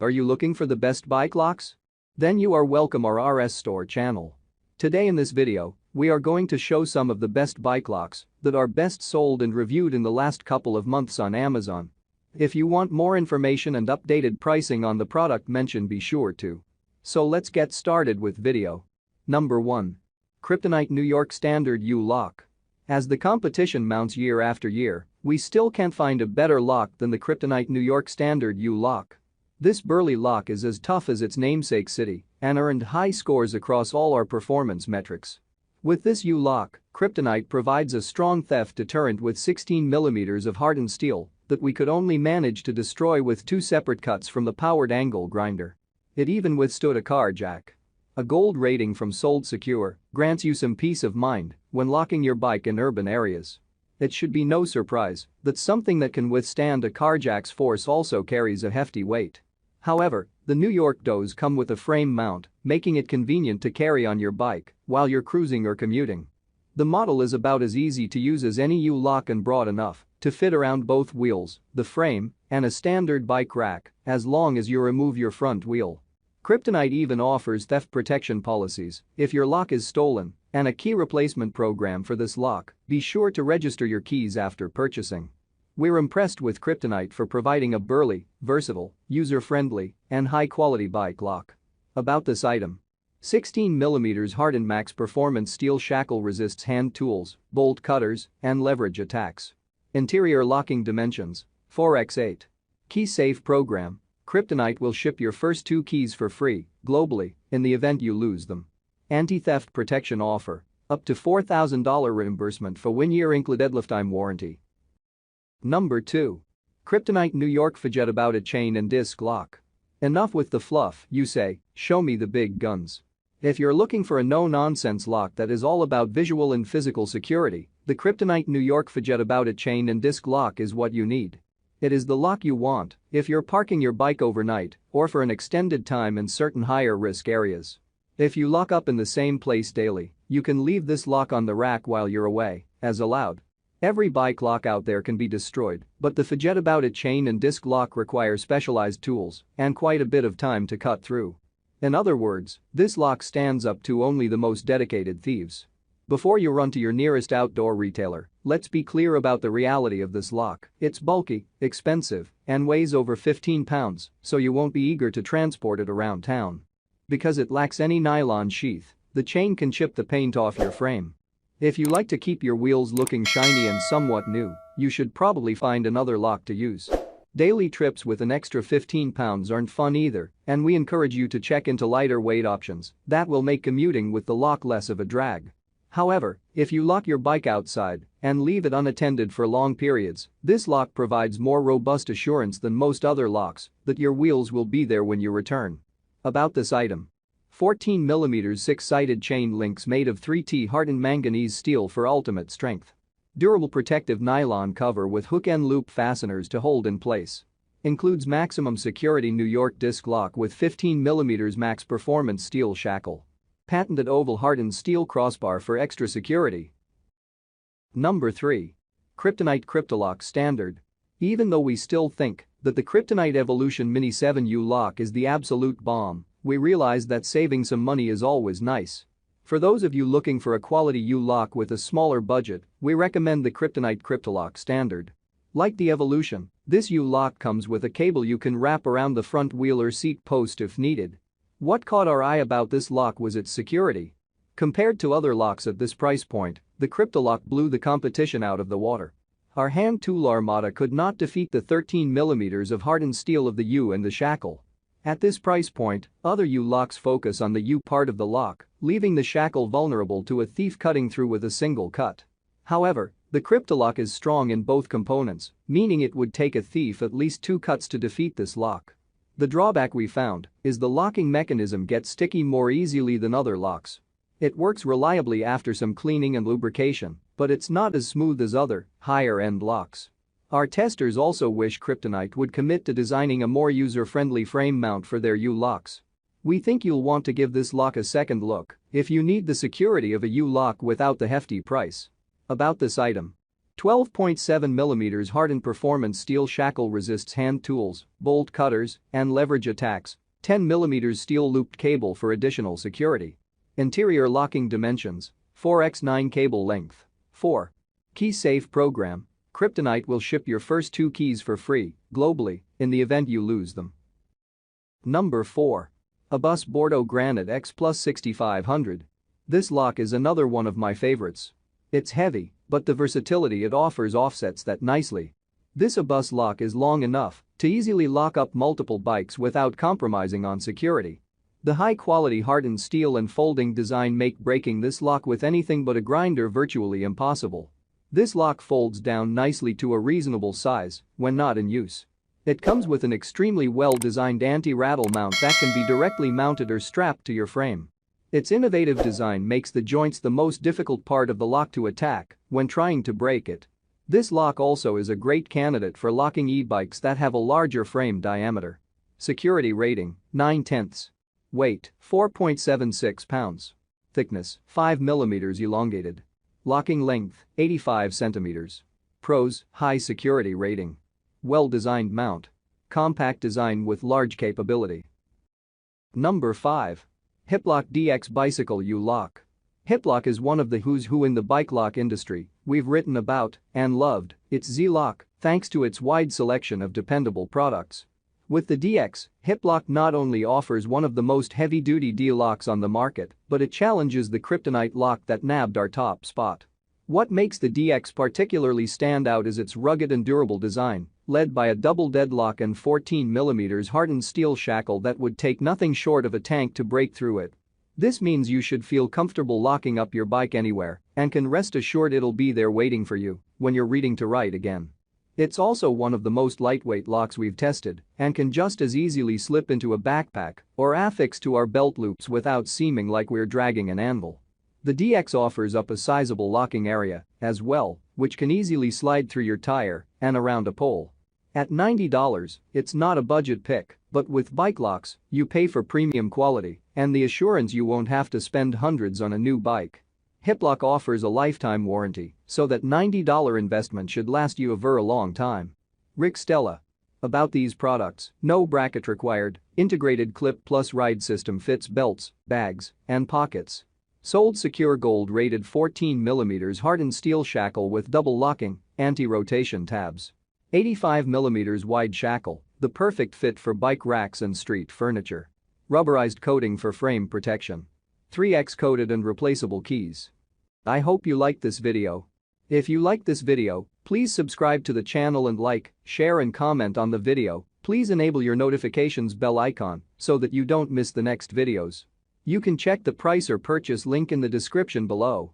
Are you looking for the best bike locks? Then you are welcome our RS Store channel. Today in this video, we are going to show some of the best bike locks that are best sold and reviewed in the last couple of months on Amazon. If you want more information and updated pricing on the product mentioned, be sure to. So let's get started with video. Number 1. Kryptonite New York Standard U-Lock. As the competition mounts year after year, we still can't find a better lock than the Kryptonite New York Standard U-Lock. This burly lock is as tough as its namesake city and earned high scores across all our performance metrics. With this U-Lock, Kryptonite provides a strong theft deterrent with 16mm of hardened steel that we could only manage to destroy with 2 separate cuts from the powered angle grinder. It even withstood a carjack. A gold rating from Sold Secure grants you some peace of mind when locking your bike in urban areas. It should be no surprise that something that can withstand a carjack's force also carries a hefty weight. However, the New York DOs come with a frame mount, making it convenient to carry on your bike while you're cruising or commuting. The model is about as easy to use as any U-Lock and broad enough to fit around both wheels, the frame, and a standard bike rack as long as you remove your front wheel. Kryptonite even offers theft protection policies if your lock is stolen and a key replacement program for this lock. Be sure to register your keys after purchasing. We're impressed with Kryptonite for providing a burly, versatile, user-friendly, and high-quality bike lock. About this item. 16mm hardened max performance steel shackle resists hand tools, bolt cutters, and leverage attacks. Interior locking dimensions: 4x8. Key safe program: Kryptonite will ship your first 2 keys for free, globally, in the event you lose them. Anti-theft protection offer: up to $4,000 reimbursement for 1-year included lifetime warranty. Number 2. Kryptonite New York Fidget About It Chain and Disc Lock. Enough with the fluff, you say, show me the big guns. If you're looking for a no-nonsense lock that is all about visual and physical security, the Kryptonite New York Fidget About It Chain and Disc Lock is what you need. It is the lock you want if you're parking your bike overnight or for an extended time in certain higher-risk areas. If you lock up in the same place daily, you can leave this lock on the rack while you're away, as allowed. Every bike lock out there can be destroyed, but the Fidget About It Chain and Disc Lock requires specialized tools and quite a bit of time to cut through. In other words, this lock stands up to only the most dedicated thieves. Before you run to your nearest outdoor retailer, let's be clear about the reality of this lock. It's bulky, expensive, and weighs over 15 pounds, so you won't be eager to transport it around town. Because it lacks any nylon sheath, the chain can chip the paint off your frame. If you like to keep your wheels looking shiny and somewhat new, you should probably find another lock to use. Daily trips with an extra 15 pounds aren't fun either, and we encourage you to check into lighter weight options that will make commuting with the lock less of a drag. However, if you lock your bike outside and leave it unattended for long periods, this lock provides more robust assurance than most other locks that your wheels will be there when you return. About this item. 14mm 6-sided chain links made of 3T hardened manganese steel for ultimate strength. Durable protective nylon cover with hook and loop fasteners to hold in place. Includes maximum security New York disc lock with 15mm max performance steel shackle. Patented oval hardened steel crossbar for extra security. Number 3. Kryptonite Kryptolok Standard. Even though we still think that the Kryptonite Evolution Mini 7 U-Lock is the absolute bomb, we realize that saving some money is always nice. For those of you looking for a quality U-Lock with a smaller budget, we recommend the Kryptonite Kryptolok Standard. Like the Evolution, this U-Lock comes with a cable you can wrap around the front wheel or seat post if needed. What caught our eye about this lock was its security. Compared to other locks at this price point, the Kryptolok blew the competition out of the water. Our hand tool armada could not defeat the 13mm of hardened steel of the U and the shackle. At this price point, other U-Locks focus on the U part of the lock, leaving the shackle vulnerable to a thief cutting through with a single cut. However, the Kryptolok is strong in both components, meaning it would take a thief at least 2 cuts to defeat this lock. The drawback we found is the locking mechanism gets sticky more easily than other locks. It works reliably after some cleaning and lubrication, but it's not as smooth as other, higher-end locks. Our testers also wish Kryptonite would commit to designing a more user-friendly frame mount for their U-Locks. We think you'll want to give this lock a second look if you need the security of a U-Lock without the hefty price. About this item. 12.7mm hardened performance steel shackle resists hand tools, bolt cutters, and leverage attacks. 10mm steel looped cable for additional security. Interior locking dimensions: 4x9 cable length. 4. Key safe program: Kryptonite will ship your first 2 keys for free, globally, in the event you lose them. Number 4. ABUSbordeaux Granite X Plus 6500. This lock is another one of my favorites. It's heavy, but the versatility it offers offsets that nicely. This ABUS lock is long enough to easily lock up multiple bikes without compromising on security. The high-quality hardened steel and folding design make breaking this lock with anything but a grinder virtually impossible. This lock folds down nicely to a reasonable size when not in use. It comes with an extremely well-designed anti-rattle mount that can be directly mounted or strapped to your frame. Its innovative design makes the joints the most difficult part of the lock to attack when trying to break it. This lock also is a great candidate for locking e-bikes that have a larger frame diameter. Security rating: 9/10. Weight: 4.76 pounds. Thickness: 5mm elongated. Locking length: 85 centimeters. Pros: high security rating. Well-designed mount. Compact design with large capability. Number 5. Hitlock DX Bicycle U-Lock. Hitlock is one of the who's who in the bike lock industry. We've written about and loved its Z-Lock thanks to its wide selection of dependable products. With the DX, Hitlock not only offers one of the most heavy-duty D-locks on the market, but it challenges the Kryptonite lock that nabbed our top spot. What makes the DX particularly stand out is its rugged and durable design, led by a double deadlock and 14mm hardened steel shackle that would take nothing short of a tank to break through it. This means you should feel comfortable locking up your bike anywhere and can rest assured it'll be there waiting for you when you're reading to write again. It's also one of the most lightweight locks we've tested and can just as easily slip into a backpack or affix to our belt loops without seeming like we're dragging an anvil. The DX offers up a sizable locking area as well, which can easily slide through your tire and around a pole. At $90, it's not a budget pick, but with bike locks, you pay for premium quality and the assurance you won't have to spend hundreds on a new bike. Hitlock offers a lifetime warranty, so that $90 investment should last you a very long time. Rick Stella. About these products: no bracket required, integrated clip plus ride system fits belts, bags, and pockets. Sold secure gold rated 14mm hardened steel shackle with double locking, anti-rotation tabs. 85mm wide shackle, the perfect fit for bike racks and street furniture. Rubberized coating for frame protection. 3x coated and replaceable keys. I hope you liked this video. If you liked this video, please subscribe to the channel and like, share and comment on the video. Please enable your notifications bell icon so that you don't miss the next videos. You can check the price or purchase link in the description below.